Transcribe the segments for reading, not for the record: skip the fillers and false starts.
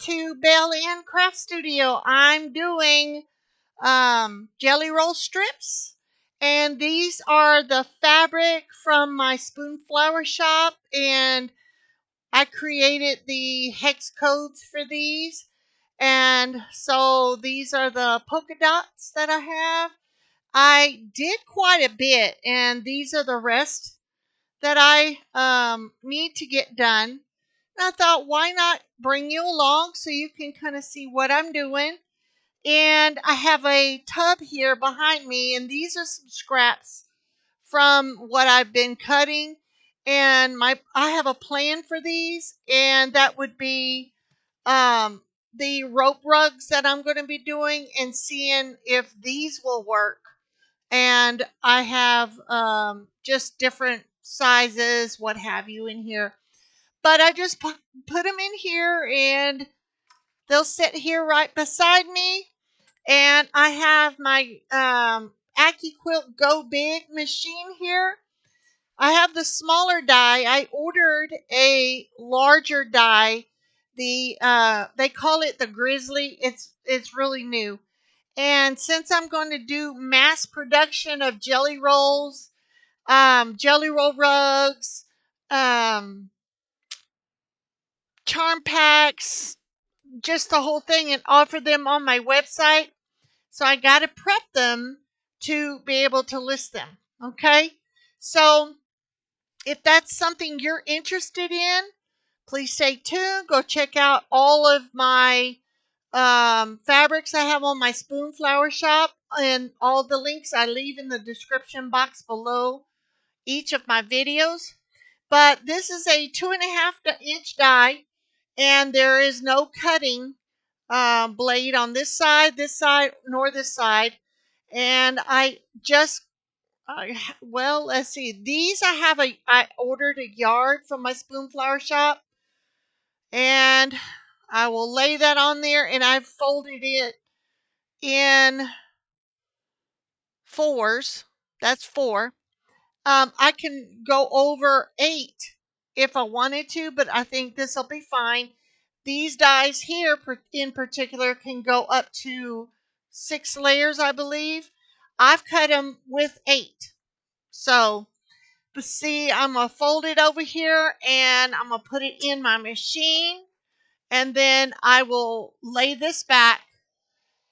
to Bel Anne Craft Studio. I'm doing jelly roll strips, and these are the fabric from my spoon flower shop, and I created the hex codes for these. And so these are the polka dots that I have. I did quite a bit, and these are the rest that I need to get done. And I thought, why not bring you along so you can kind of see what I'm doing. And I have a tub here behind me, and these are some scraps from what I've been cutting. And I have a plan for these, and that would be the rope rugs that I'm going to be doing and seeing if these will work. And I have just different sizes, what have you, in here. But I just put them in here, and they'll sit here right beside me. And I have my AccuQuilt Go Big machine here. I have the smaller die. I ordered a larger die. They call it the Grizzly. It's really new. And since I'm going to do mass production of jelly roll rugs, um, charm packs, just the whole thing, and offer them on my website, so I got to prep them to be able to list them. Okay? So if that's something you're interested in, please stay tuned. Go check out all of my fabrics I have on my spoon flower shop, and all the links I leave in the description box below each of my videos. But this is a 2.5-inch die, and there is no cutting blade on this side, nor this side. And well, let's see. These I ordered a yard from my spoon flower shop, and I will lay that on there, and I've folded it in fours. That's four. I can go over 8 if I wanted to, but I think this will be fine. These dies here in particular can go up to 6 layers, I believe. I've cut them with 8. So, but see, I'm going to fold it over here, and I'm going to put it in my machine, and then I will lay this back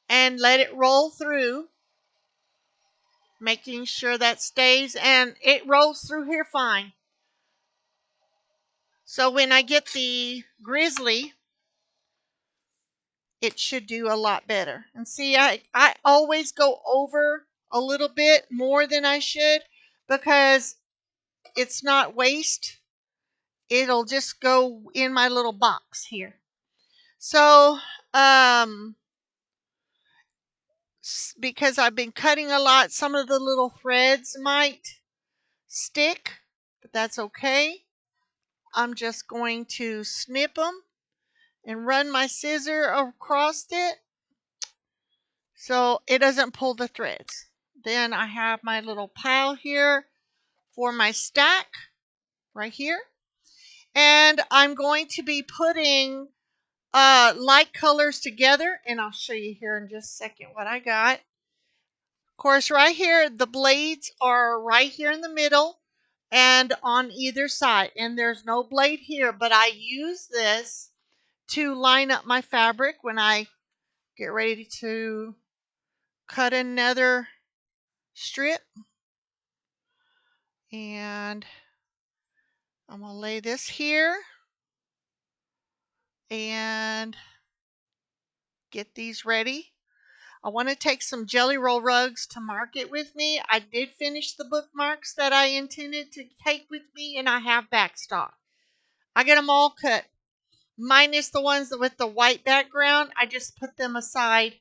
and let it roll through, making sure that stays, and it rolls through here fine. So when I get the Grizzly, it should do a lot better. And see, I always go over a little bit more than I should, because it's not waste. It'll just go in my little box here. So, because I've been cutting a lot, some of the little threads might stick, but that's okay. I'm just going to snip them and run my scissor across it so it doesn't pull the threads. Then I have my little pile here for my stack right here. And I'm going to be putting light colors together, and I'll show you here in just a second what I got. Of course, right here, the blades are right here in the middle and on either side. And there's no blade here, but I use this to line up my fabric when I get ready to cut another strip. And I'm going to lay this here and get these ready. I want to take some jelly roll rugs to market with me. I did finish the bookmarks that I intended to take with me, and I have backstock. I get them all cut, minus the ones with the white background. I just put them aside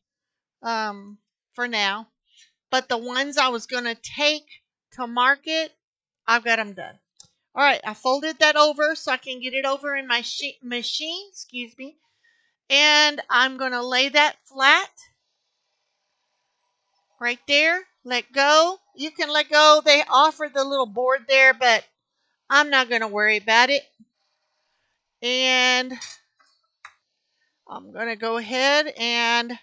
for now. But the ones I was going to take to market, I've got them done. All right, I folded that over so I can get it over in my machine, and I'm going to lay that flat right there. Let go. You can let go. They offer the little board there, but I'm not going to worry about it. And I'm going to go ahead and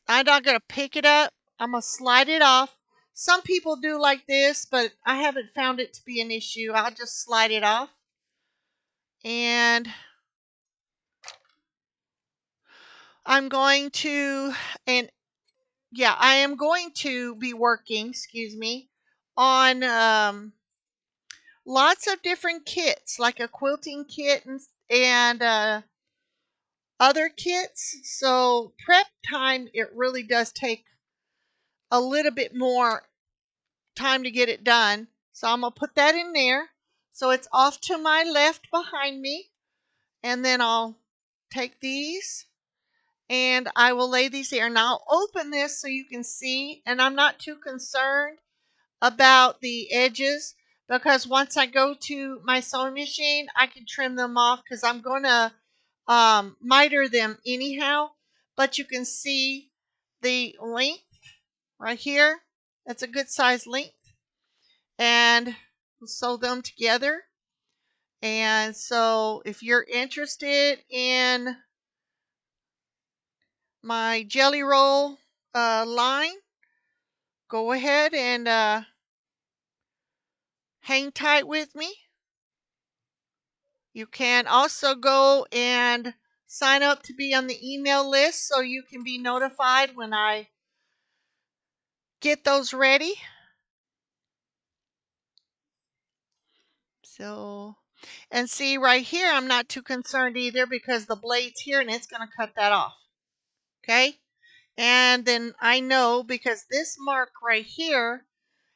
I'm not going to pick it up. I'm going to slide it off. Some people do like this, but I haven't found it to be an issue. I'll just slide it off. And I'm going to, and yeah, I am going to be working, excuse me, on lots of different kits, like a quilting kit and other kits. So prep time, it really does take a little bit more time to get it done. So I'm going to put that in there. So it's off to my left behind me. And then I'll take these and I will lay these here. And I'll open this so you can see. And I'm not too concerned about the edges because once I go to my sewing machine, I can trim them off because I'm going to miter them anyhow. But you can see the length right here. That's a good size length. And we'll sew them together. And so if you're interested in my jelly roll line, go ahead and hang tight with me. You can also go and sign up to be on the email list so you can be notified when I get those ready. So, and see right here, I'm not too concerned either because the blade's here and it's going to cut that off. Okay. And then I know because this mark right here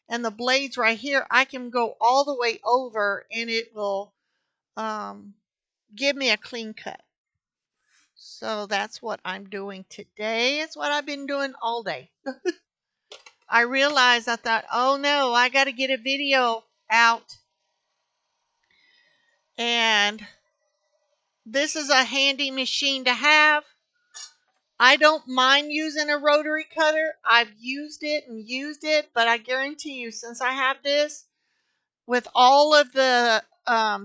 and the blades right here, I can go all the way over and it will give me a clean cut. So that's what I'm doing today. It's what I've been doing all day. I realized, I thought, oh no, I got to get a video out. And this is a handy machine to have. I don't mind using a rotary cutter. I've used it and used it, but I guarantee you, since I have this, with all of the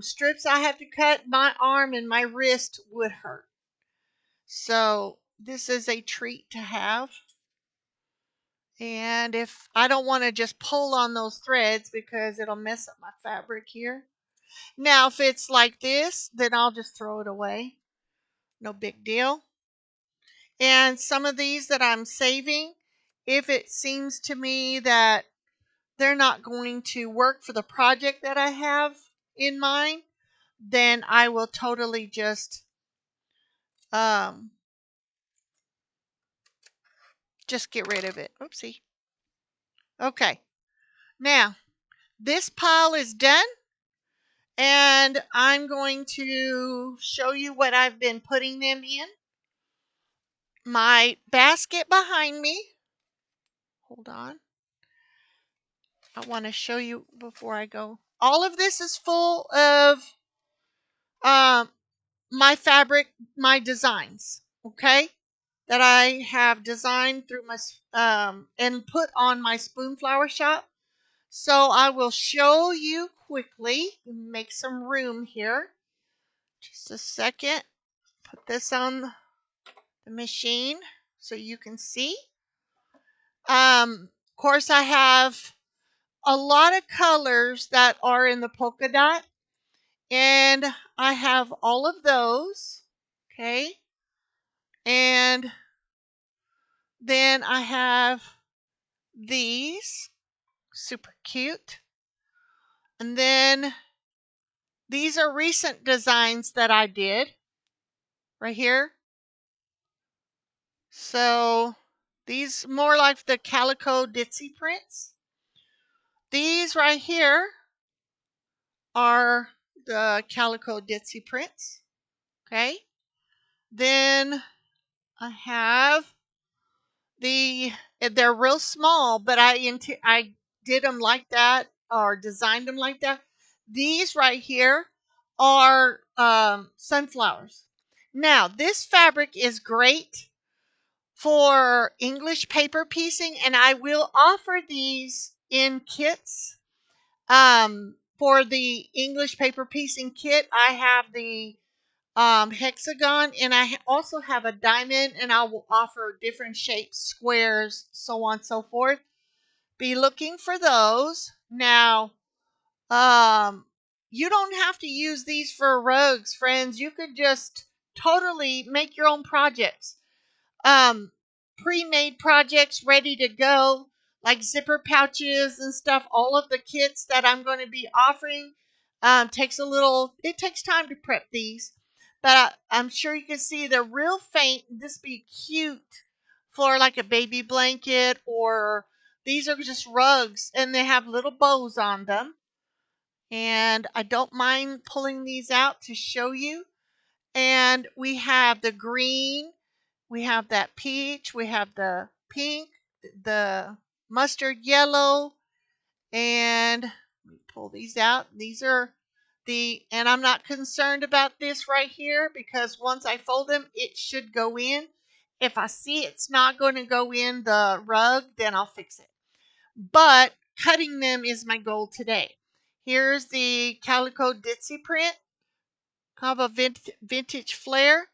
strips I have to cut, my arm and my wrist would hurt. So this is a treat to have. And if I don't want to just pull on those threads because it'll mess up my fabric here. Now, if it's like this, then I'll just throw it away. No big deal. And some of these that I'm saving, if it seems to me that they're not going to work for the project that I have in mind, then I will totally just get rid of it. Oopsie. Okay. Now, this pile is done. And I'm going to show you what I've been putting them in. My basket behind me. Hold on. I want to show you before I go. All of this is full of my fabric, my designs, okay? That I have designed through my, and put on my spoon flower shop. So I will show you quickly, make some room here. Just a second. Put this on the machine so you can see. Of course, I have a lot of colors that are in the polka dot, and I have all of those. Okay. And then I have these, super cute. And then these are recent designs that I did right here. So these more like the calico ditzy prints. These right here are the calico ditzy prints. Okay. Then I have they're real small, but I did them like that or designed them like that. These right here are sunflowers. Now, this fabric is great for English paper piecing, and I will offer these in kits. For the English paper piecing kit, I have the hexagon, and I also have a diamond, and I will offer different shapes, squares, so on and so forth. Be looking for those. Now, um, you don't have to use these for rugs, friends. You could just totally make your own projects. Um, Pre-made projects ready to go, like zipper pouches and stuff. All of the kits that I'm going to be offering it takes time to prep these, but I'm sure you can see they're real faint. This be cute for like a baby blanket, or these are just rugs and they have little bows on them. And I don't mind pulling these out to show you. And we have the green, we have that peach, we have the pink, the mustard yellow, and let me pull these out. These are and I'm not concerned about this right here because once I fold them, it should go in. If I see it's not going to go in the rug, then I'll fix it. But cutting them is my goal today. Here's the calico ditzy print, kind of a vintage flair.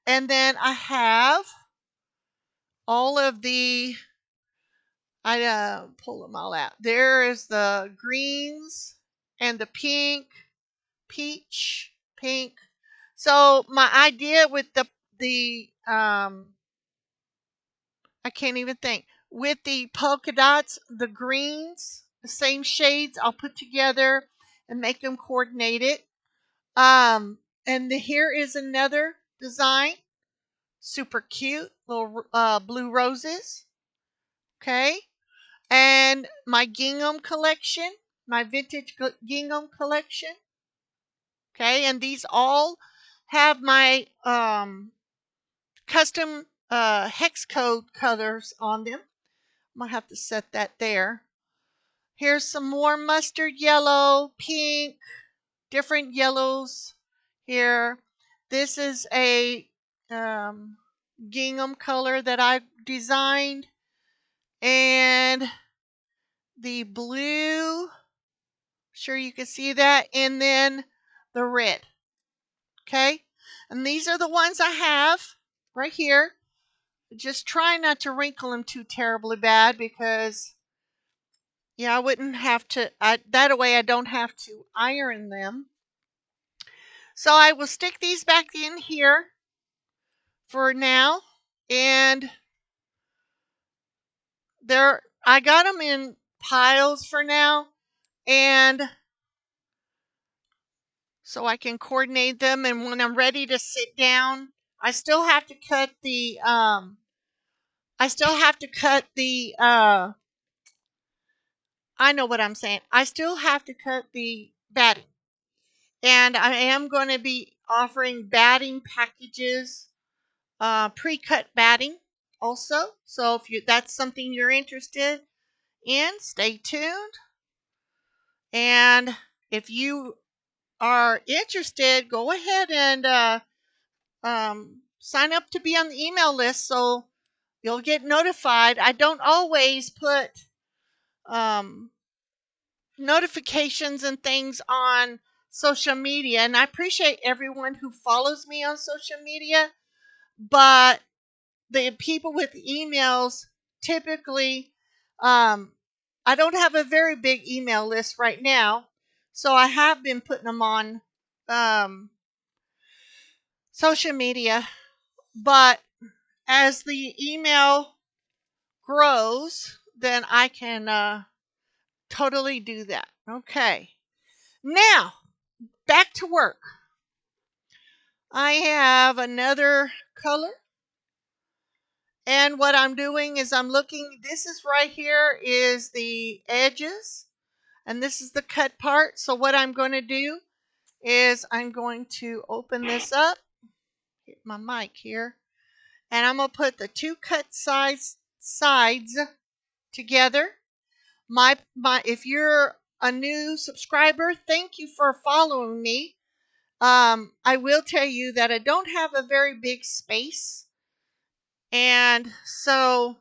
And then I have all of I pull them all out. There is the greens and the pink, peach, pink. So my idea with the I can't even think, with the polka dots, the greens, the same shades, I'll put together and make them coordinated. Here is another design, super cute, little blue roses. Okay, and my gingham collection, my vintage gingham collection. Okay, and these all have my custom hex code colors on them. I'm gonna have to set that there. Here's some more mustard yellow, pink, different yellows here. This is a gingham color that I designed, and the blue, sure you can see that, and then the red. Okay, and these are the ones I have right here. Just try not to wrinkle them too terribly bad because yeah, I wouldn't have to that way I don't have to iron them. So I will stick these back in here for now, and I got them in piles for now, and so I can coordinate them, and when I'm ready to sit down, I still have to cut the I know what I'm saying. I still have to cut the batting. And I am going to be offering batting packages, pre-cut batting also. So if that's something you're interested in, stay tuned. And if you are interested, go ahead and sign up to be on the email list so you'll get notified. I don't always put um, notifications and things on social media, and I appreciate everyone who follows me on social media, but the people with emails typically, um, I don't have a very big email list right now, so I have been putting them on um, social media, but as the email grows, then I can totally do that. Okay, now back to work. I have another color, and what I'm doing is I'm looking, this is right here is the edges, and this is the cut part. So what I'm going to do is I'm going to open this up, hit my mic here, and I'm going to put the two cut sides together. If you're a new subscriber, thank you for following me. I will tell you that I don't have a very big space, and so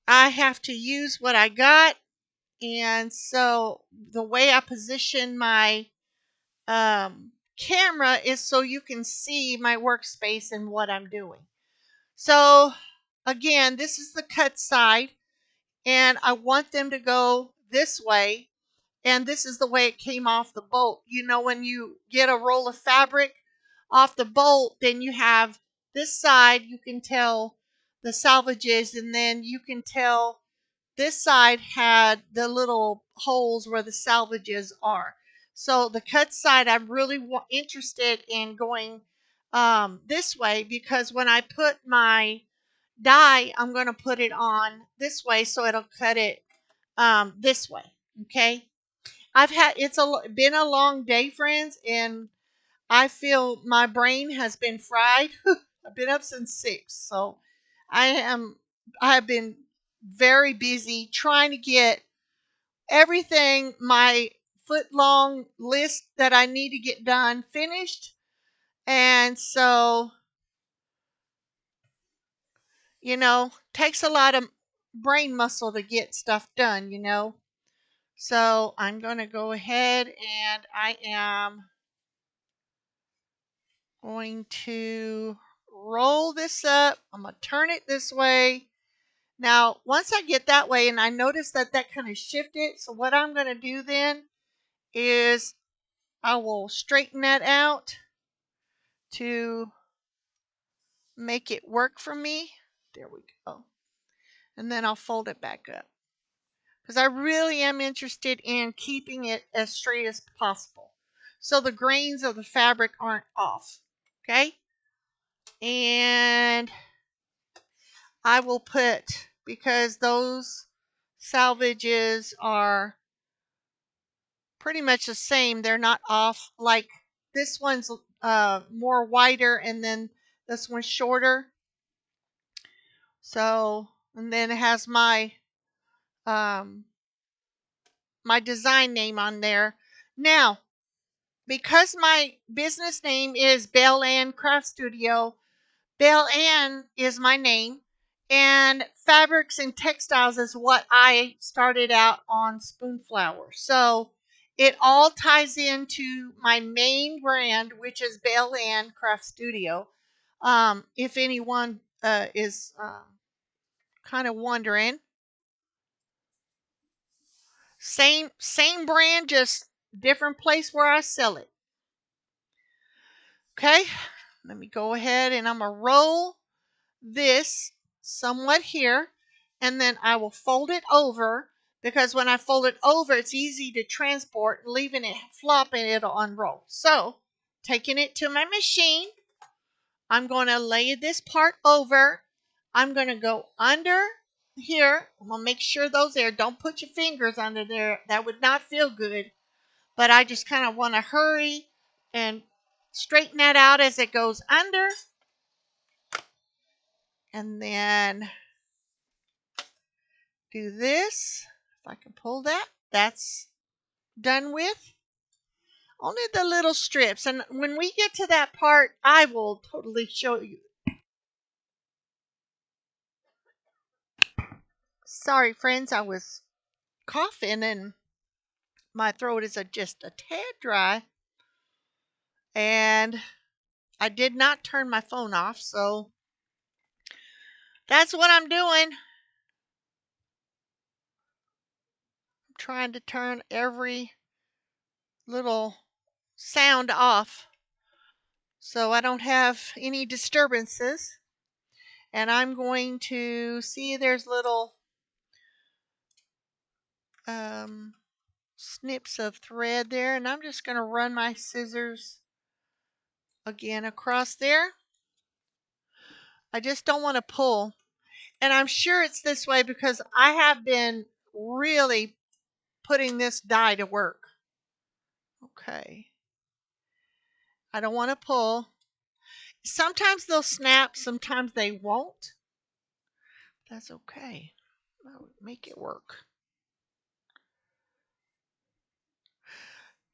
I have to use what I got. And so the way I position my camera is so you can see my workspace and what I'm doing. So again, this is the cut side, and I want them to go this way. And this is the way it came off the bolt. You know, when you get a roll of fabric off the bolt, then you have this side, you can tell the salvages, and then you can tell this side had the little holes where the salvages are. So the cut side, I'm really interested in going this way, because when I put my die, I'm going to put it on this way so it'll cut it this way. Okay. Been a long day, friends, and I feel my brain has been fried. I've been up since 6, so I am I have been very busy trying to get everything, my foot long list that I need to get done, finished. And so, takes a lot of brain muscle to get stuff done. So I'm going to go ahead and I am going to roll this up. I'm going to turn it this way. Now, once I get that way, and I notice that kind of shifted, so what I'm going to do then is I will straighten that out to make it work for me. There we go. And then I'll fold it back up, because I really am interested in keeping it as straight as possible, so the grains of the fabric aren't off. Okay? And I will put, because those salvages are pretty much the same, they're not off. Like this one's more wider, and then this one's shorter. So, and then it has um, my design name on there. Now, because my business name is Bel Anne Craft Studio, Bel Anne is my name, and fabrics and textiles is what I started out on Spoonflower. So it all ties into my main brand, which is Bel Anne Craft Studio. If anyone is kind of wondering, same brand, just different place where I sell it. Okay, let me go ahead and I'm gonna roll this somewhat here, and then I will fold it over, because when I fold it over, it's easy to transport. Leaving it flopping, it'll unroll. So taking it to my machine, I'm going to lay this part over. I'm going to go under here. I'm going to make sure those there, don't put your fingers under there, that would not feel good. But I just kind of want to hurry and straighten that out as it goes under. And then do this. If I can pull that, that's done with. Only the little strips. And when we get to that part, I will totally show you. Sorry, friends, I was coughing and my throat is just a tad dry. And I did not turn my phone off, so that's what I'm doing. I'm trying to turn every little sound off so I don't have any disturbances. And I'm going to see there's little snips of thread there, and I'm just going to run my scissors again across there. I just don't want to pull, and I'm sure it's this way because I have been really putting this die to work. Okay, I don't want to pull. Sometimes they'll snap, sometimes they won't. That's okay. I'll make it work.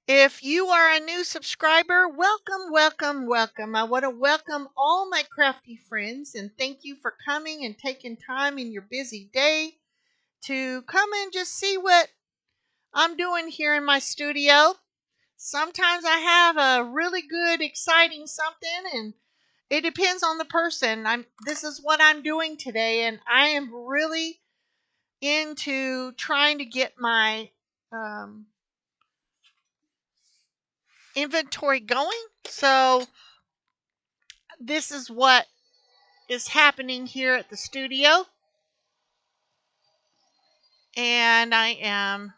If you are a new subscriber, welcome, welcome, welcome. I want to welcome all my crafty friends and thank you for coming and taking time in your busy day to come and just see what I'm doing here in my studio. Sometimes I have a really good, exciting something, and it depends on the person. This is what I'm doing today, and I am really into trying to get my um, inventory going. So this is what is happening here at the studio, and I am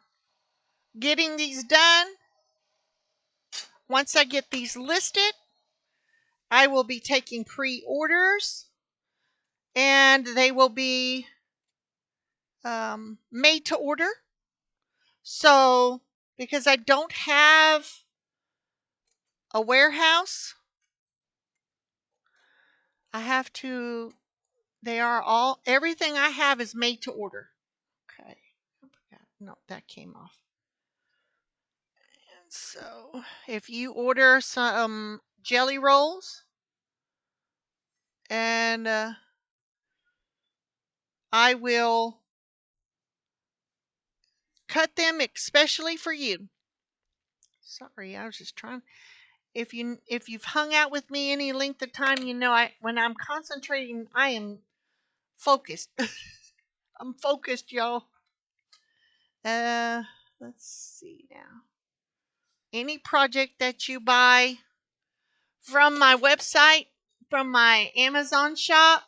getting these done. Once I get these listed, I will be taking pre-orders, and they will be made to order. So, because I don't have a warehouse, I have to, everything I have is made to order. Okay. No, that came off. And so, if you order some jelly rolls, and I will cut them especially for you. Sorry, I was just trying. If you've hung out with me any length of time, you know when I'm concentrating, I am focused. I'm focused, y'all. Uh, let's see now. Any project that you buy from my website, from my Amazon shop,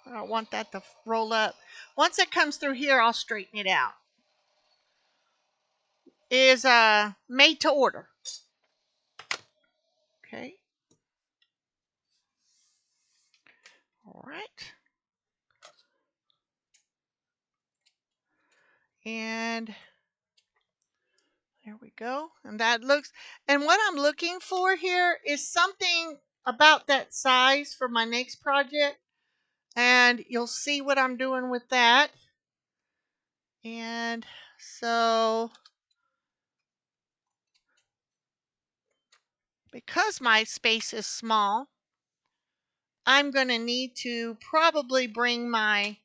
I don't want that to roll up. Once it comes through here, I'll straighten it out. Is made to order. Okay. All right. And there we go. And what I'm looking for here is something about that size for my next project. And you'll see what I'm doing with that. And so, because my space is small, I'm going to need to probably bring my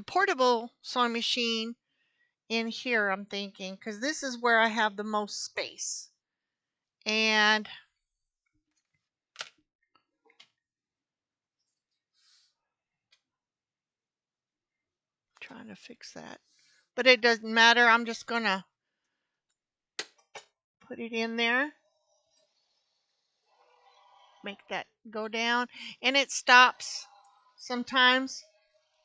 portable sewing machine in here, I'm thinking, because this is where I have the most space. And trying to fix that. But it doesn't matter. I'm just going to put it in there. Make that go down. And it stops sometimes.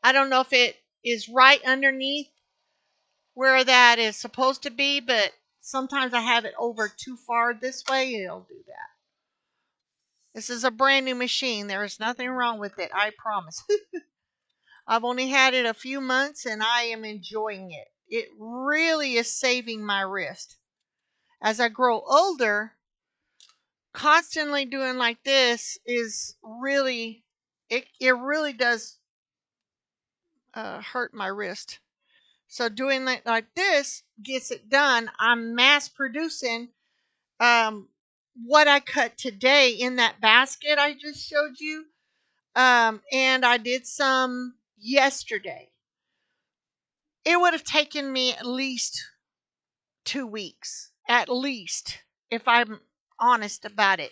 I don't know if it is right underneath where that is supposed to be, but sometimes I have it over too far this way. It'll do that. This is a brand new machine. There is nothing wrong with it. I promise. I've only had it a few months and I am enjoying it. It really is saving my wrist. As I grow older, constantly doing like this is really, it really does hurt my wrist. So doing like this gets it done. I'm mass producing what I cut today in that basket I just showed you. And I did some yesterday. It would have taken me at least 2 weeks, at least, if I'm honest about it.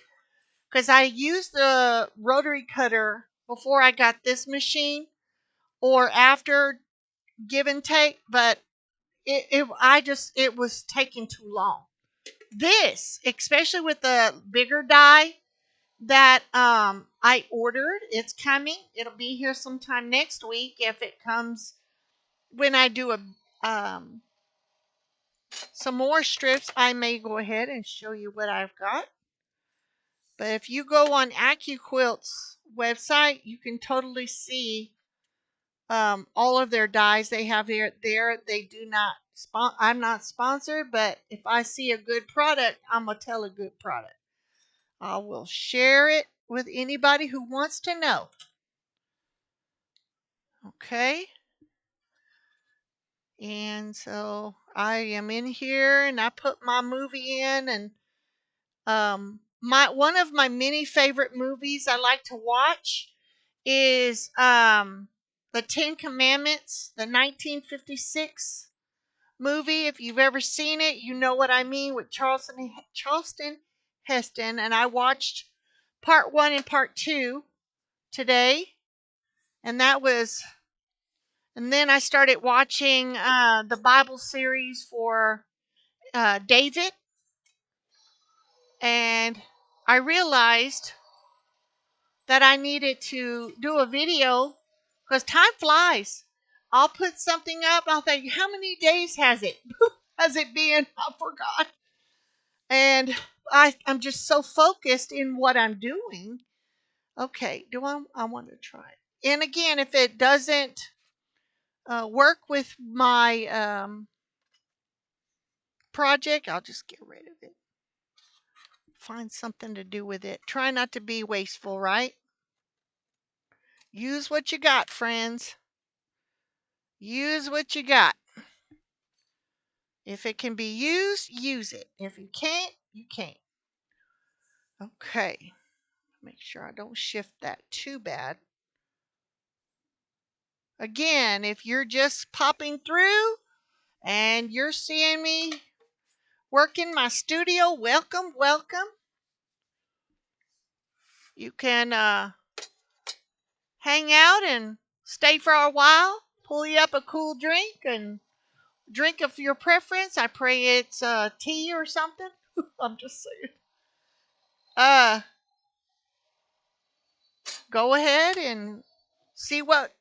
Because I used the rotary cutter before I got this machine or after give and take, but it was taking too long. This, especially with the bigger die that I ordered, it's coming. It'll be here sometime next week if it comes when I do um, some more strips. I may go ahead and show you what I've got. But if you go on AccuQuilt's website, you can totally see all of their dies they have here. There, they do not. I'm not sponsored, but if I see a good product, I'm gonna tell a good product. I will share it with anybody who wants to know. Okay. And so I am in here, and I put my movie in, and my one of my many favorite movies I like to watch is the Ten Commandments, the 1956 movie. If you've ever seen it, you know what I mean with Charleston Heston. And I watched part 1 and part 2 today. And that was, and then I started watching the Bible series for David. And I realized that I needed to do a video because time flies. I'll put something up. I'll think, how many days has it? Has it been? I forgot. And I'm just so focused in what I'm doing. Okay, I want to try it. And again, if it doesn't work with my project, I'll just get rid of it. Find something to do with it. Try not to be wasteful, right? Use what you got, friends. Use what you got. If it can be used, use it. If you can't, you can't. Okay. Make sure I don't shift that too bad. Again, if you're just popping through and you're seeing me work in my studio, welcome, welcome. You can hang out and stay for a while, pull you up a cool drink and drink of your preference. I pray it's tea or something. I'm just saying. Go ahead and see what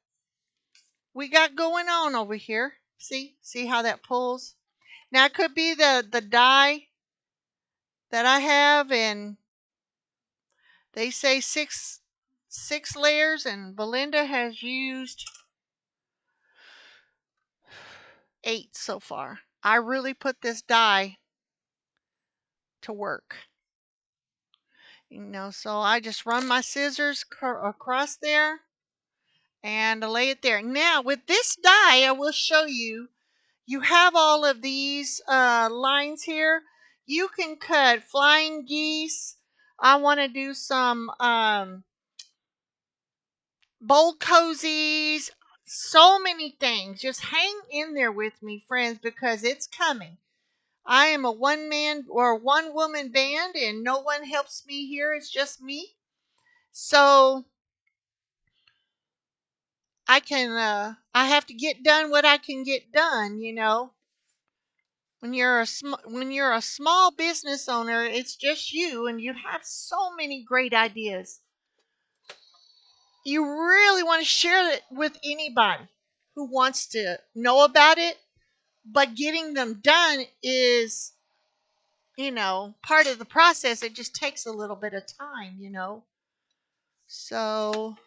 we got going on over here. See how that pulls. Now it could be the dye that I have, and they say six layers, and Belinda has used 8 so far. I really put this dye to work. So I just run my scissors across there and lay it there. Now with this die, I will show you. You have all of these lines here. You can cut flying geese. I want to do some bowl cozies. So many things. Just hang in there with me, friends, because it's coming. I am a one-man or one-woman band, and no one helps me here. It's just me. So I have to get done what I can get done. When you're a small business owner, it's just you and you have so many great ideas. You really want to share it with anybody who wants to know about it, but getting them done is, part of the process. It just takes a little bit of time. So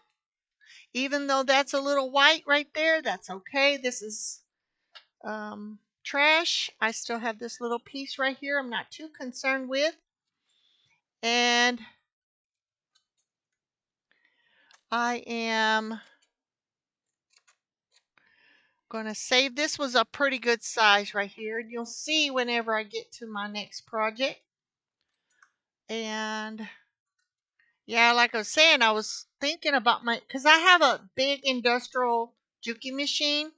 even though that's a little white right there, that's okay. This is trash. I still have this little piece right here I'm not too concerned with. And I am going to save. This was a pretty good size right here. And you'll see whenever I get to my next project. And yeah, like I was saying, I was thinking about because I have a big industrial juki machine,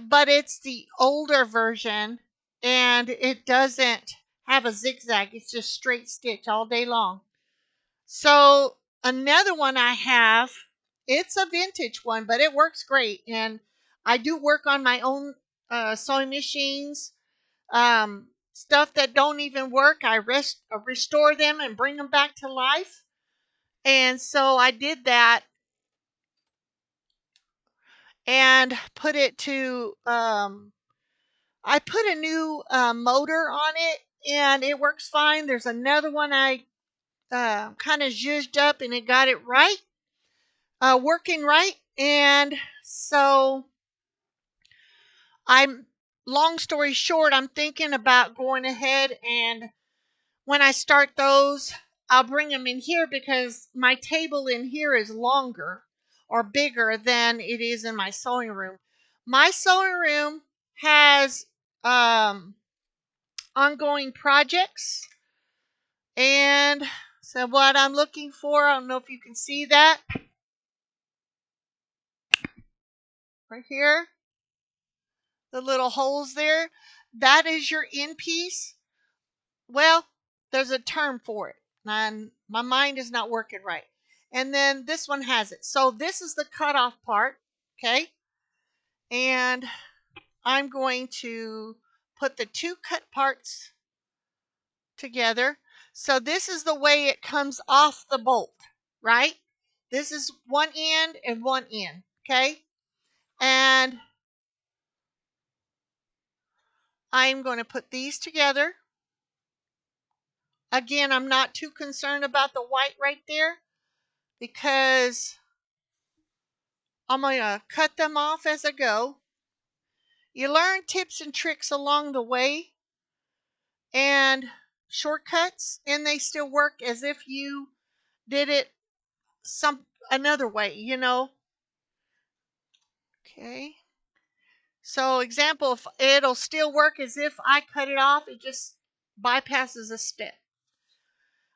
but it's the older version and it doesn't have a zigzag. It's just straight stitch all day long. So another one I have, it's a vintage one, but it works great. And I do work on my own sewing machines. Stuff that don't even work, I restore them and bring them back to life. And so I did that and put it to, I put a new motor on it and it works fine. There's another one I kind of zhuzhed up and it got it right. Working right. And so long story short, I'm thinking about going ahead and when I start those, I'll bring them in here because my table in here is longer or bigger than it is in my sewing room. My sewing room has ongoing projects, and so what I'm looking for, I don't know if you can see that. right here, the little holes there, that is your end piece. Well, there's a term for it, and my mind is not working right. And then this one has it. So this is the cutoff part, okay? And I'm going to put the two cut parts together. So this is the way it comes off the bolt, right? This is one end and one end, okay? And I'm going to put these together. Again, I'm not too concerned about the white right there because I'm going to cut them off as I go. You learn tips and tricks along the way and shortcuts, and they still work as if you did it some another way, you know. Okay. So example, if it'll still work as if I cut it off, it just bypasses a step.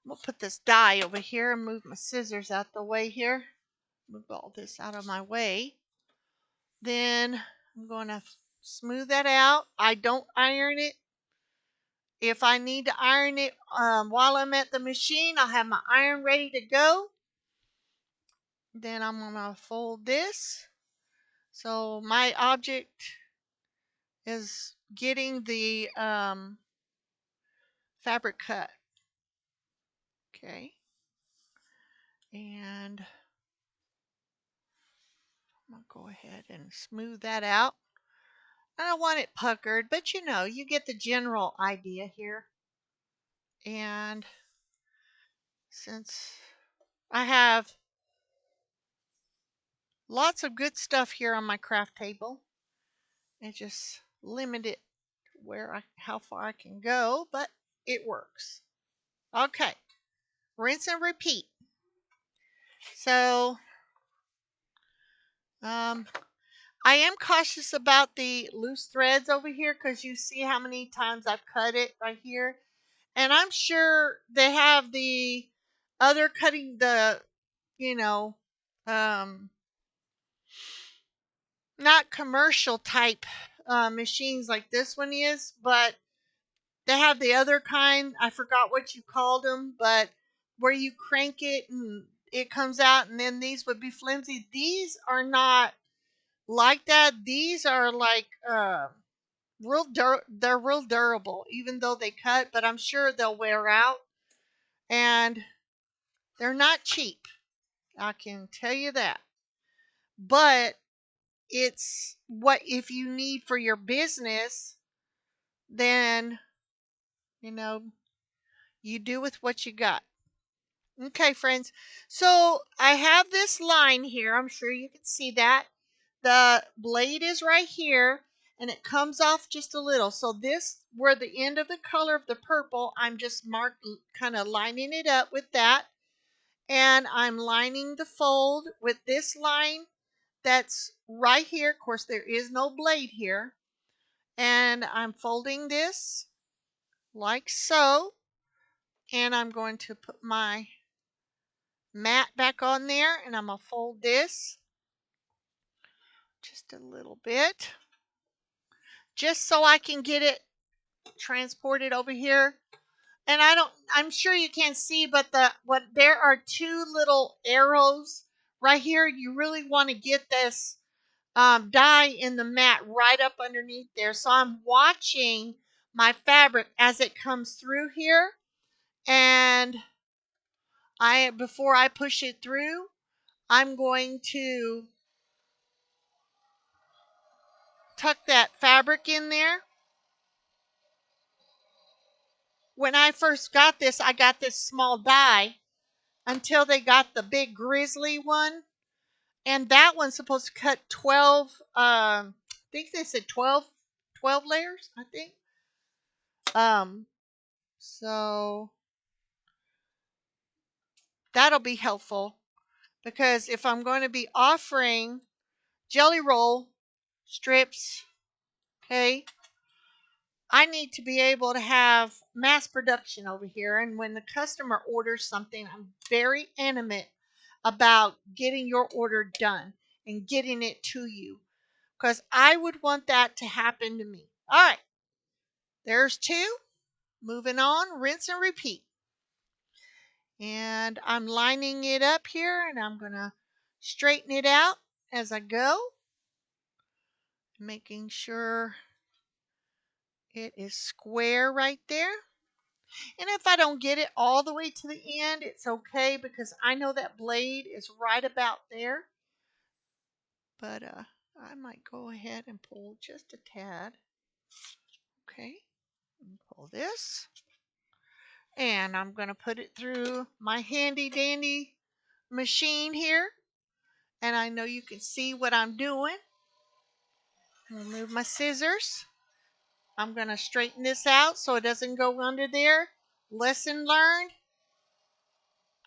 I'm going to put this die over here and move my scissors out the way here. Move all this out of my way. Then I'm going to smooth that out. I don't iron it. If I need to iron it while I'm at the machine, I'll have my iron ready to go. Then I'm going to fold this. So my object is getting the fabric cut. Okay. And I'm going to go ahead and smooth that out. I don't want it puckered, but you know, you get the general idea here. And since I have lots of good stuff here on my craft table, I just limit it how far I can go, but it works. Okay, rinse and repeat. So I am cautious about the loose threads over here because you see how many times I've cut it right here. And I'm sure they have the other cutting the, you know, not commercial type machines like this one is, but they have the other kind. I forgot what you called them, but where you crank it and it comes out, and then these would be flimsy. These are not like that. These are like they're real durable, even though they cut. But I'm sure they'll wear out, and they're not cheap. I can tell you that. But it's what if you need for your business, then you know you do with what you got. Okay, friends. So I have this line here. I'm sure you can see that. The blade is right here and it comes off just a little. So this, where the end of the color of the purple, I'm just kind of lining it up with that. And I'm lining the fold with this line that's right here. Of course, there is no blade here. And I'm folding this like so. And I'm going to put my mat back on there, and I'm going to fold this just a little bit just so I can get it transported over here. And I'm sure you can't see, but there are two little arrows right here. You really want to get this die in the mat right up underneath there. So I'm watching my fabric as it comes through here, and before I push it through, I'm going to tuck that fabric in there. When I first got this, I got this small die until they got the big grizzly one. And that one's supposed to cut 12, I think they said 12 layers, I think. So that'll be helpful because if I'm going to be offering jelly roll strips, okay, I need to be able to have mass production over here. And when the customer orders something, I'm very intimate about getting your order done and getting it to you because I would want that to happen to me. All right, there's two. Moving on, rinse and repeat. And I'm lining it up here, and I'm going to straighten it out as I go, making sure it is square right there. And if I don't get it all the way to the end, it's okay because I know that blade is right about there. But I might go ahead and pull just a tad. Okay, pull this. And I'm going to put it through my handy dandy machine here. And I know you can see what I'm doing. Remove my scissors. I'm going to straighten this out so it doesn't go under there. Lesson learned.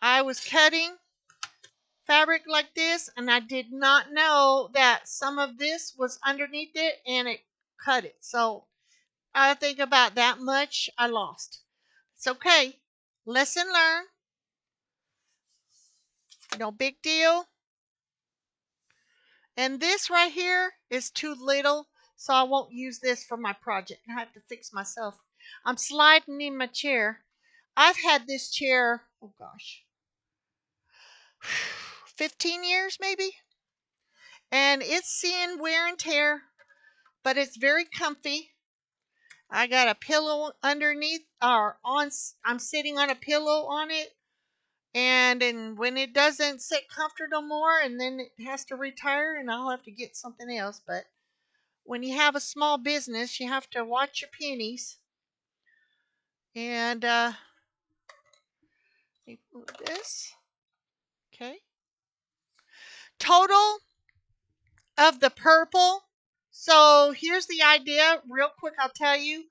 I was cutting fabric like this and I did not know that some of this was underneath it and it cut it. So I think about that much I lost. It's okay. Lesson learned. No big deal. And this right here is too little, so I won't use this for my project. I have to fix myself. I'm sliding in my chair. I've had this chair, oh gosh, 15 years maybe. And it's seeing wear and tear, but it's very comfy. I got a pillow underneath, or on. I'm sitting on a pillow on it. And when it doesn't sit comfortable more, and then it has to retire, and I'll have to get something else. But when you have a small business, you have to watch your pennies. And let me move this. Okay. Total of the purple. So here's the idea. Real quick, I'll tell you.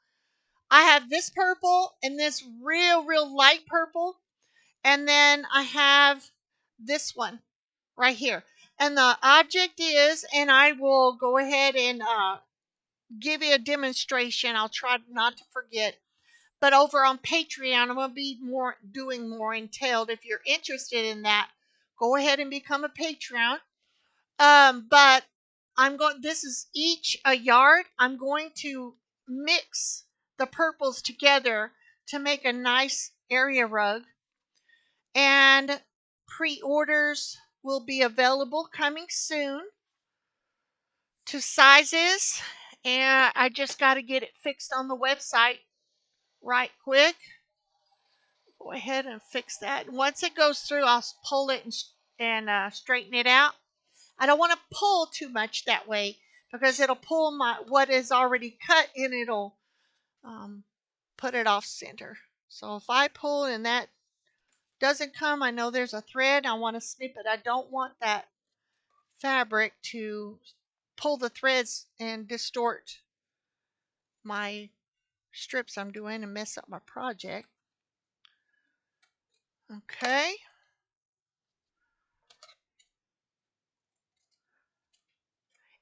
I have this purple and this real light purple. And then I have this one right here. And the object is, and I will go ahead and give you a demonstration. I'll try not to forget. But over on Patreon, I'm going to be doing more entailed. If you're interested in that, go ahead and become a Patreon. But this is each a yard. I'm going to mix the purples together to make a nice area rug. And pre-orders will be available coming soon to sizes. And I just got to get it fixed on the website right quick. Go ahead and fix that. Once it goes through, I'll pull it and straighten it out. I don't want to pull too much that way because it'll pull what is already cut and it'll put it off center. So if I pull and that doesn't come, I know there's a thread. I want to snip it. I don't want that fabric to pull the threads and distort my strips I'm doing and mess up my project. Okay.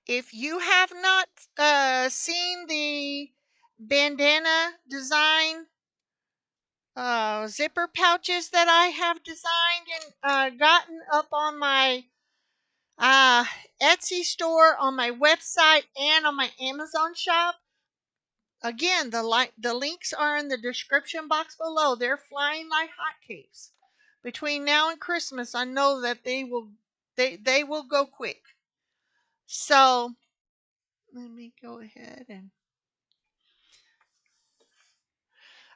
If you have not seen the bandana design zipper pouches that I have designed and gotten up on my Etsy store, on my website, and on my Amazon shop, again, the links are in the description box below. They're flying like hotcakes. Between now and Christmas, I know that they will go quick. So let me go ahead and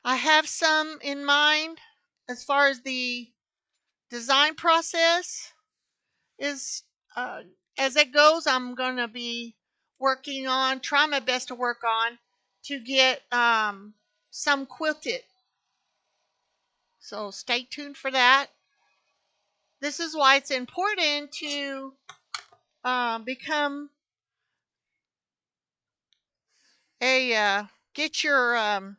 I have some in mind as far as the design process is as it goes. I'm going to be try my best to work on to get some quilted. So stay tuned for that. This is why it's important to become get your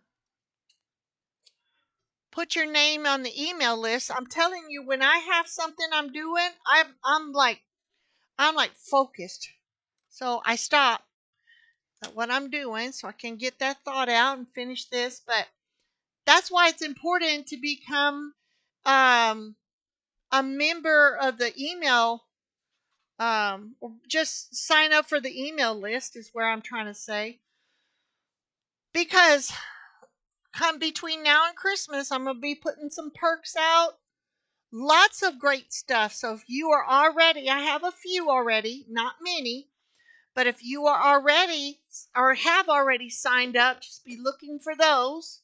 put your name on the email list. I'm telling you, when I have something I'm doing, I'm like focused. So I stop at what I'm doing so I can get that thought out and finish this. But that's why it's important to become a member of the email Or just sign up for the email list is where I'm trying to say. Because come between now and Christmas, I'm going to be putting some perks out. Lots of great stuff. So if you are already, I have a few already, not many, but if you are already or have already signed up, just be looking for those.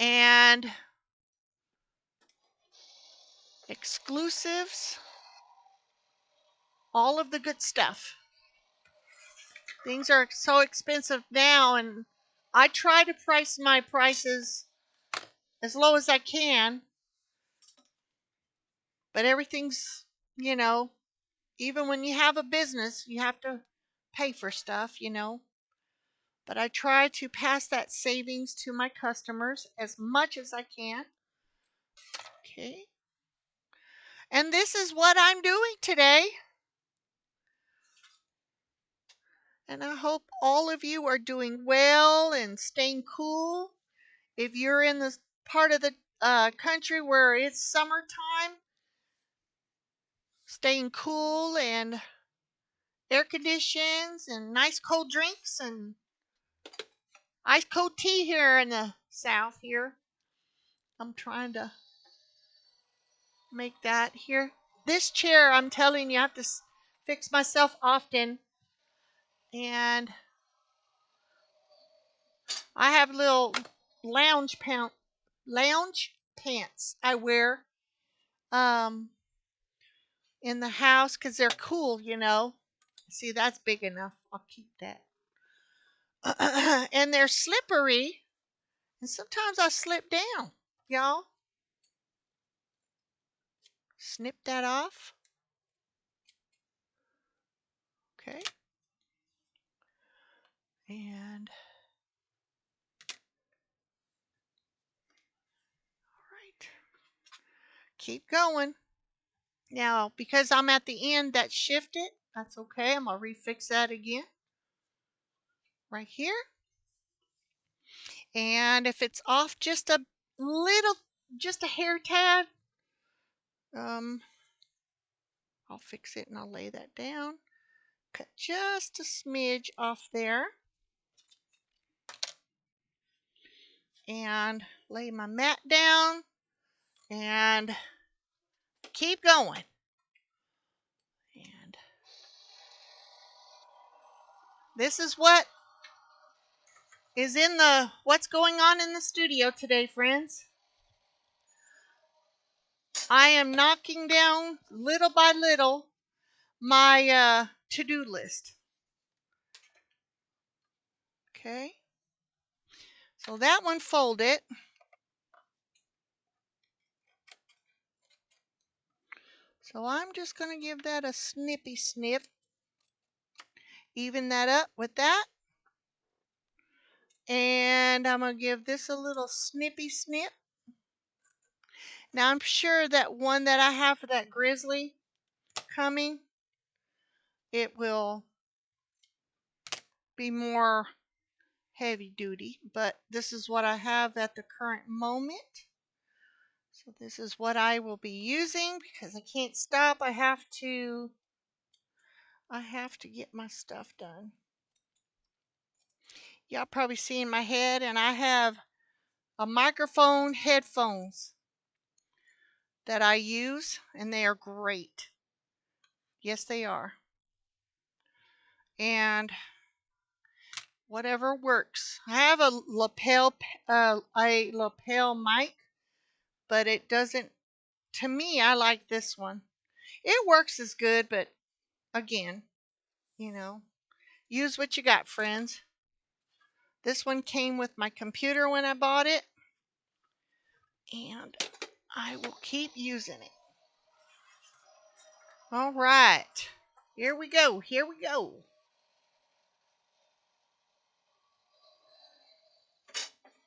And exclusives, all of the good stuff. Things are so expensive now, and I try to price my prices as low as I can, but everything's, you know, even when you have a business, you have to pay for stuff. But I try to pass that savings to my customers as much as I can. Okay. And this is what I'm doing today. And I hope all of you are doing well and staying cool. If you're in this part of the country where it's summertime, staying cool and air conditions and nice cold drinks and ice cold tea here in the south here. I'm trying to make that here. This chair, I'm telling you, I have to fix myself often. And I have little lounge pants I wear in the house because they're cool. See, that's big enough. I'll keep that. And they're slippery, and sometimes I slip down. Y'all, snip that off. Okay. And all right. Keep going. Now, because I'm at the end that shifted, that's okay. I'm going to refix that again. Right here. And if it's off just a little, just a hair tad, I'll fix it and I'll lay that down. Cut just a smidge off there. And lay my mat down and keep going. And this is what's going on in the studio today, friends. I am knocking down little by little my to-do list. Okay. So that one folded. So I'm just going to give that a snippy snip. Even that up with that. And I'm going to give this a little snippy snip. Now I'm sure that one that I have for that grizzly coming, it will be more heavy duty. But this is what I have at the current moment. So this is what I will be using because I can't stop. I have to get my stuff done. Y'all probably seeing my head, and I have a microphone headphones that I use, and they are great. Yes, they are. And whatever works. I have a lapel mic, but it doesn't. To me, I like this one. It works as good, but again, use what you got, friends. This one came with my computer when I bought it, and I will keep using it. All right. Here we go. Here we go.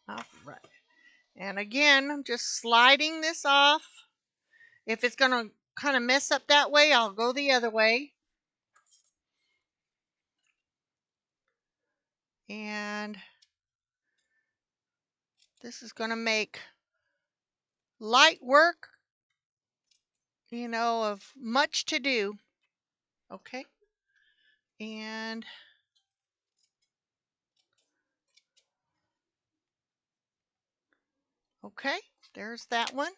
All right. And again, I'm just sliding this off. If it's going to kind of mess up that way, I'll go the other way. And this is going to make light work, of much to do. Okay. And okay, there's that one.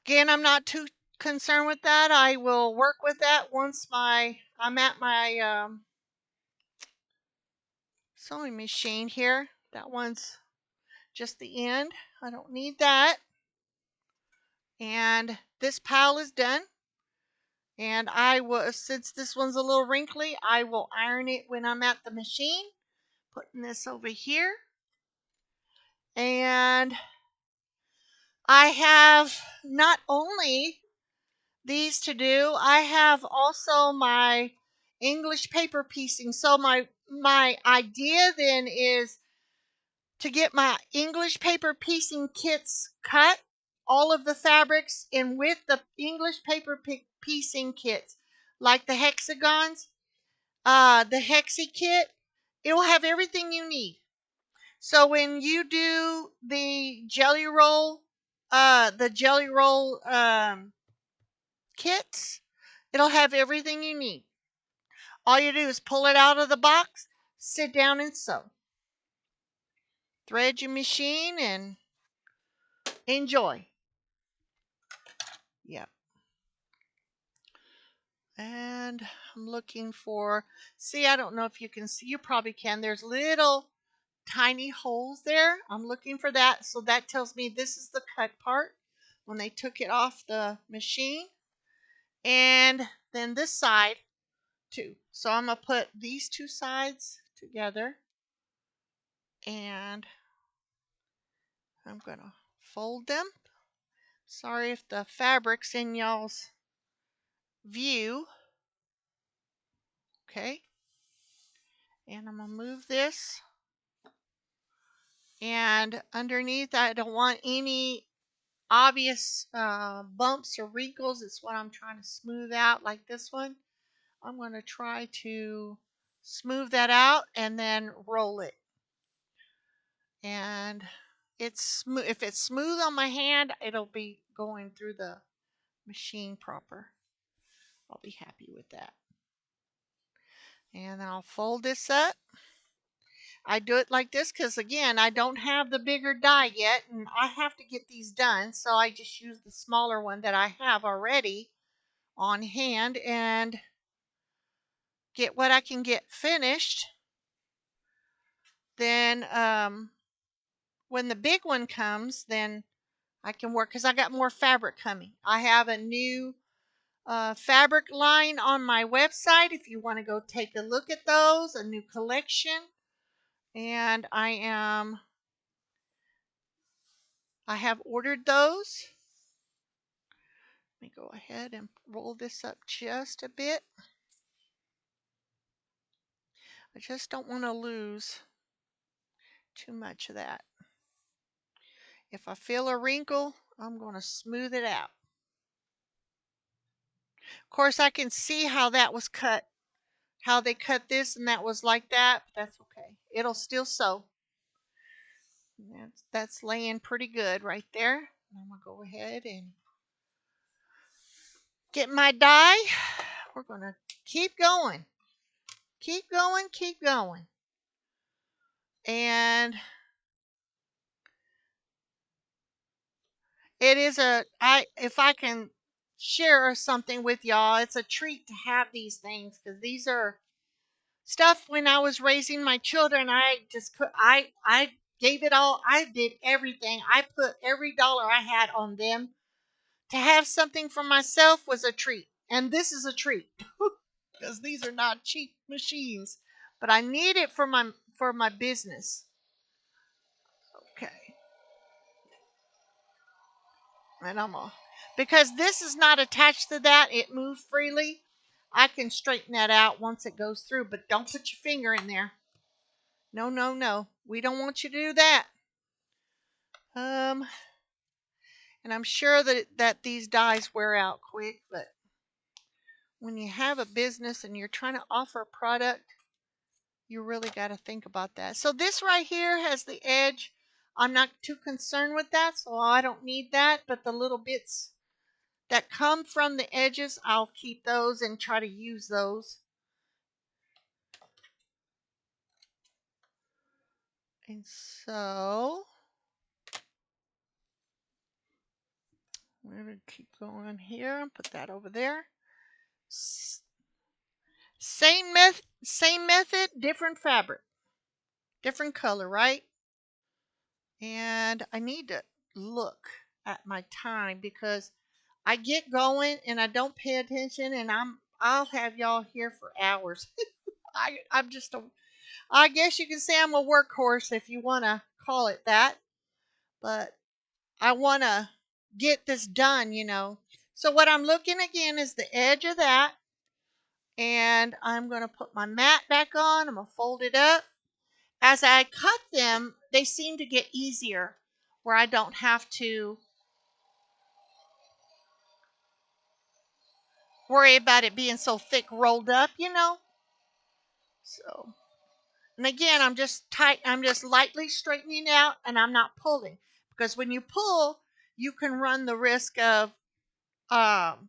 Again, I'm not too concerned with that. I will work with that once I'm at my sewing machine here. That one's just the end. I don't need that. And this pile is done. And since this one's a little wrinkly, I will iron it when I'm at the machine. Putting this over here. And I have not only these to do, I have also my English paper piecing. So my idea then is to get my English paper piecing kits cut, all of the fabrics, and with the English paper piecing kits, like the hexagons, the hexi kit, it will have everything you need. So when you do the jelly roll kits, it'll have everything you need. All you do is pull it out of the box, sit down and sew. Thread your machine and enjoy. Yep. And I'm looking for, see, I don't know if you can see, you probably can. There's little tiny holes there. I'm looking for that. So that tells me this is the cut part when they took it off the machine. And then this side too. So I'm going to put these two sides together and I'm going to fold them. Sorry if the fabric's in y'all's view. Okay. And I'm going to move this. And underneath, I don't want any obvious bumps or wrinkles. It's what I'm trying to smooth out, like this one. I'm going to try to smooth that out and then roll it. And it's smooth. If it's smooth on my hand, it'll be going through the machine proper. I'll be happy with that. And then I'll fold this up. I do it like this because, again, I don't have the bigger die yet, and I have to get these done. So I just use the smaller one that I have already on hand and get what I can get finished. Then when the big one comes, then I can work because I got more fabric coming. I have a new fabric line on my website if you want to go take a look at those, a new collection. And I have ordered those. Let me go ahead and roll this up just a bit. I just don't want to lose too much of that. If I feel a wrinkle, I'm going to smooth it out. Of course, I can see how that was cut, how they cut this and that was like that, but that's okay. It'll still sew. That's laying pretty good right there. I'm going to go ahead and get my die. We're going to keep going. Keep going, keep going. And it is if I can share something with y'all, it's a treat to have these things because these are stuff when I was raising my children. I gave it all. I did everything. I put every dollar I had on them. To have something for myself was a treat. And this is a treat because these are not cheap machines, but I need it for my business. Okay. And because this is not attached to that, it moves freely. I can straighten that out once it goes through, but don't put your finger in there. No, no, no. We don't want you to do that. And I'm sure that these dies wear out quick, but when you have a business and you're trying to offer a product, you really got to think about that. So this right here has the edge. I'm not too concerned with that, so I don't need that, but the little bits that come from the edges, I'll keep those and try to use those. And so we're going to keep going here and put that over there. Same method, different fabric, different color, right? And I need to look at my time because I get going and I don't pay attention, and I'll have y'all here for hours. I'm just a I guess you can say I'm a workhorse if you want to call it that, but I want to get this done. So what I'm looking again is the edge of that, and I'm going to put my mat back on. I'm going to fold it up. As I cut them, they seem to get easier where I don't have to worry about it being so thick rolled up. So, and again, I'm just lightly straightening out, and I'm not pulling, because when you pull, you can run the risk of um,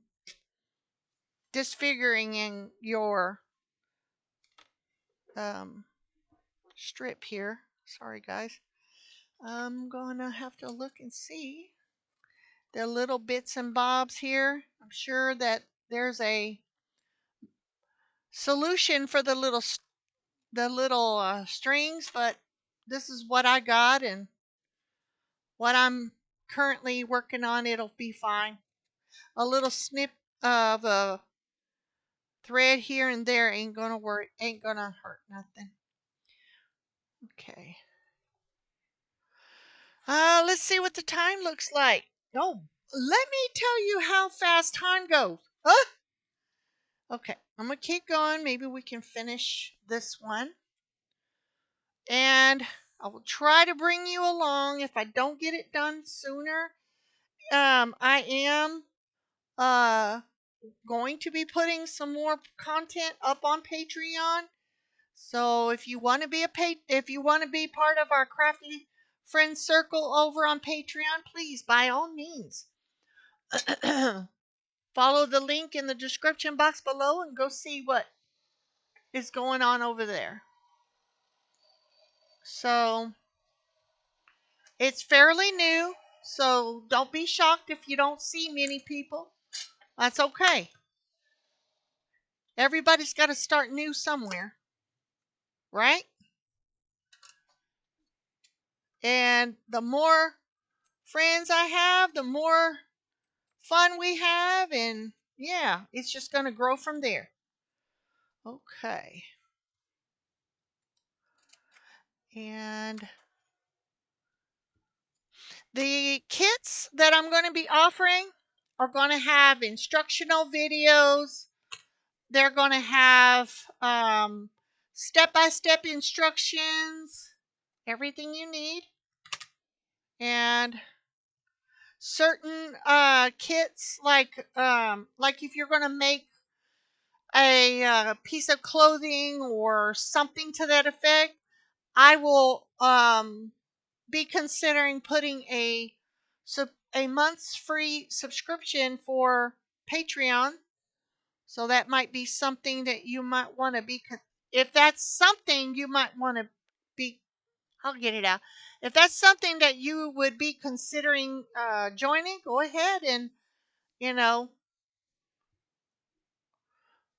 disfiguring in your um, strip here. Sorry, guys. I'm gonna have to look and see the little bits and bobs here. I'm sure that there's a solution for the little strings, but this is what I got and what I'm currently working on. It'll be fine. A little snip of a thread here and there ain't gonna hurt nothing. Okay. Let's see what the time looks like. Oh, let me tell you how fast time goes. Huh? Okay, I'm gonna keep going. Maybe we can finish this one. And I will try to bring you along if I don't get it done sooner. I am going to be putting some more content up on Patreon. So if you want to be if you want to be part of our crafty friend circle over on Patreon, please, by all means, follow the link in the description box below and go see what is going on over there. So it's fairly new, so don't be shocked if you don't see many people. That's okay. Everybody's got to start new somewhere, right? And the more friends I have, the more fun we have, and yeah, it's just going to grow from there. Okay. And the kits that I'm going to be offering are going to have instructional videos. They're going to have step-by-step instructions, everything you need. And certain kits, like if you're going to make a piece of clothing or something to that effect, I will be considering putting a month's free subscription for Patreon. So that might be something that you might want to be. If that's something you might want to be, I'll get it out. If that's something that you would be considering joining, go ahead and you know.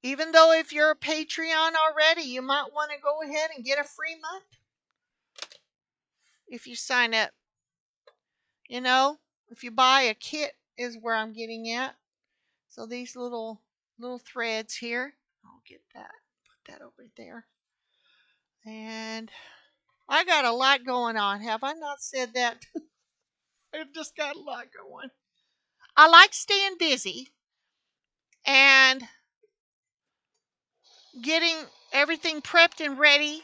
Even though if you're a Patreon already, you might want to go ahead and get a free month if you sign up. You know, if you buy a kit is where I'm getting at. So these little threads here, I'll get that, put that over there. And I got a lot going on. Have I not said that? I've just got a lot going. I like staying busy and getting everything prepped and ready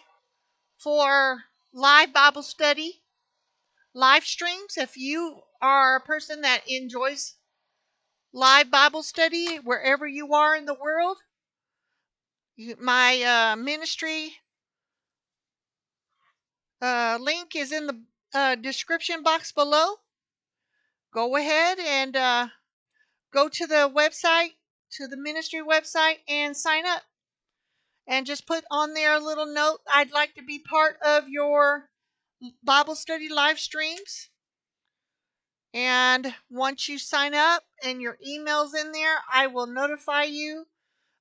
for live Bible study, live streams. If you are a person that enjoys live Bible study wherever you are in the world, my ministry link is in the description box below. Go ahead and go to the website, to the ministry website, and sign up. And just put on there a little note, I'd like to be part of your Bible study live streams. And once you sign up and your email's in there, I will notify you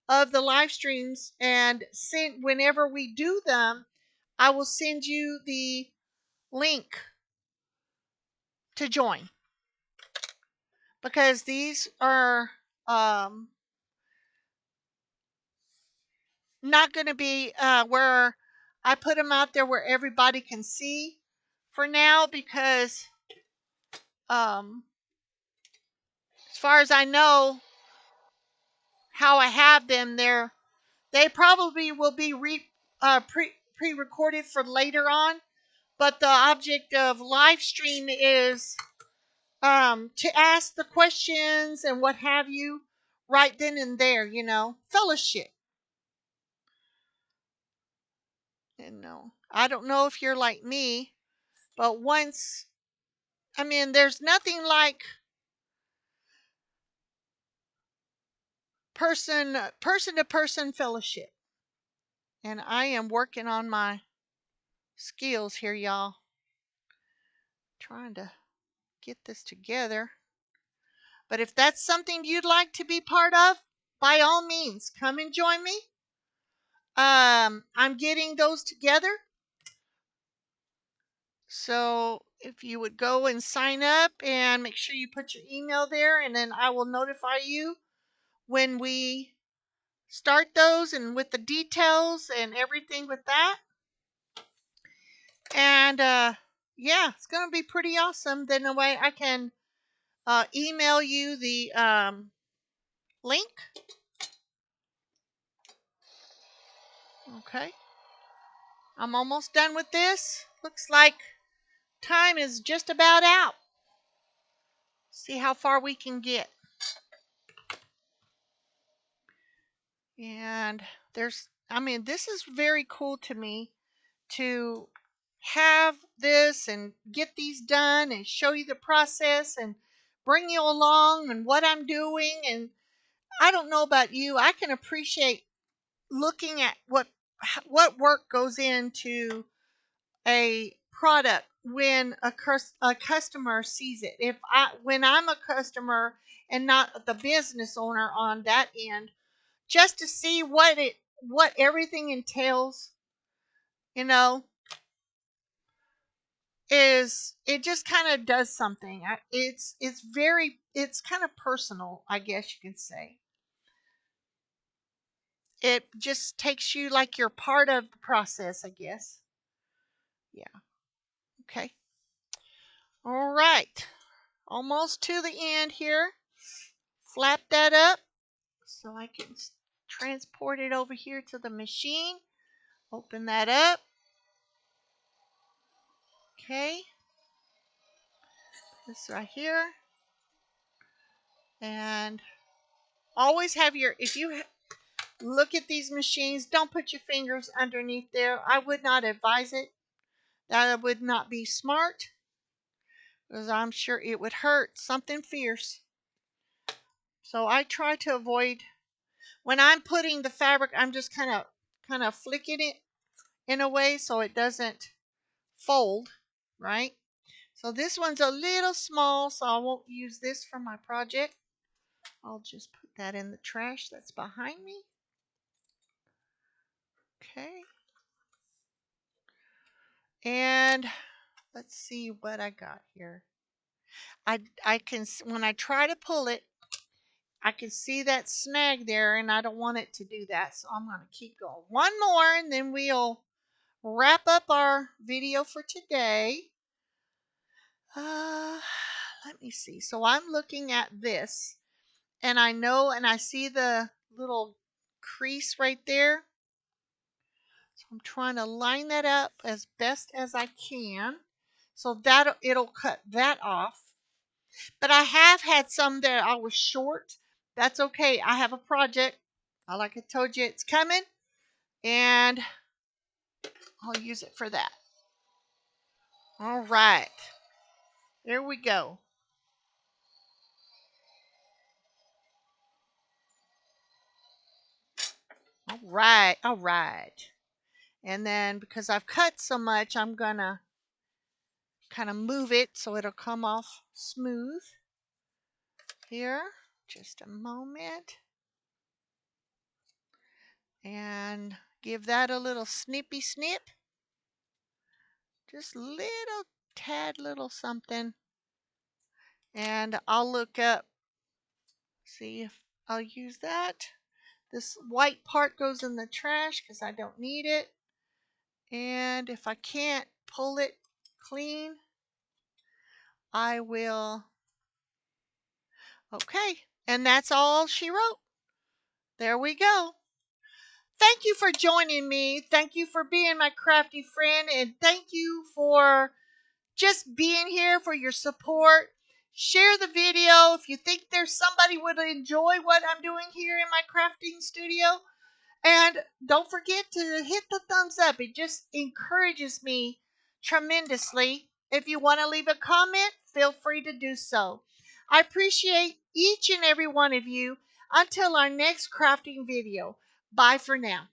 of the live streams, and send whenever we do them, I will send you the link to join, because these are not going to be where I put them out there where everybody can see for now, because as far as I know, how I have them there, they probably will be pre-recorded for later on. But the object of live stream is to ask the questions and what have you right then and there, fellowship. And no, I don't know if you're like me, but there's nothing like person to person fellowship. And I am working on my skills here, y'all. Trying to get this together. But if that's something you'd like to be part of, by all means, come and join me. I'm getting those together. So if you would go and sign up and make sure you put your email there, and then I will notify you when we start those and with the details and everything with that. And yeah, it's going to be pretty awesome. Then the way I can email you the link. Okay. I'm almost done with this. Looks like time is just about out. See how far we can get. And this is very cool to me, to have this and get these done and show you the process and bring you along and what I'm doing. And I don't know about you, I can appreciate looking at what work goes into a product when a customer sees it. When I'm a customer and not the business owner on that end, just to see what everything entails, you know, is it just kind of does something. It's kind of personal, I guess you can say. It just takes you like you're part of the process, I guess. Yeah. Okay. All right. Almost to the end here. Flap that up so I can transport it over here to the machine. Open that up. Okay. This right here. And always have if you look at these machines, don't put your fingers underneath there. I would not advise it. That would not be smart, because I'm sure it would hurt something fierce. So I try to avoid, when I'm putting the fabric, I'm just kind of flicking it in a way so it doesn't fold, right? So this one's a little small, so I won't use this for my project. I'll just put that in the trash that's behind me. Okay. And let's see what I got here. I can, when I try to pull it, I can see that snag there, and I don't want it to do that. So I'm going to keep going. One more, and then we'll wrap up our video for today. Let me see. So I'm looking at this, and I see the little crease right there. So I'm trying to line that up as best as I can, so that it'll cut that off. But I have had some that I was short. That's okay. I have a project. Like I told you, it's coming, and I'll use it for that. All right. There we go. All right, all right. And then because I've cut so much, I'm gonna kind of move it so it'll come off smooth. Here, just a moment. And give that a little snippy snip. Just little tad little something. And I'll look up, see if I'll use that. This white part goes in the trash because I don't need it. And if I can't pull it clean, I will. Okay. And that's all she wrote. There we go. Thank you for joining me. Thank you for being my crafty friend. And thank you for just being here, for your support. Share the video if you think there's somebody would enjoy what I'm doing here in my crafting studio. And don't forget to hit the thumbs up. It just encourages me tremendously. If you want to leave a comment, feel free to do so. I appreciate each and every one of you. Until our next crafting video. Bye for now.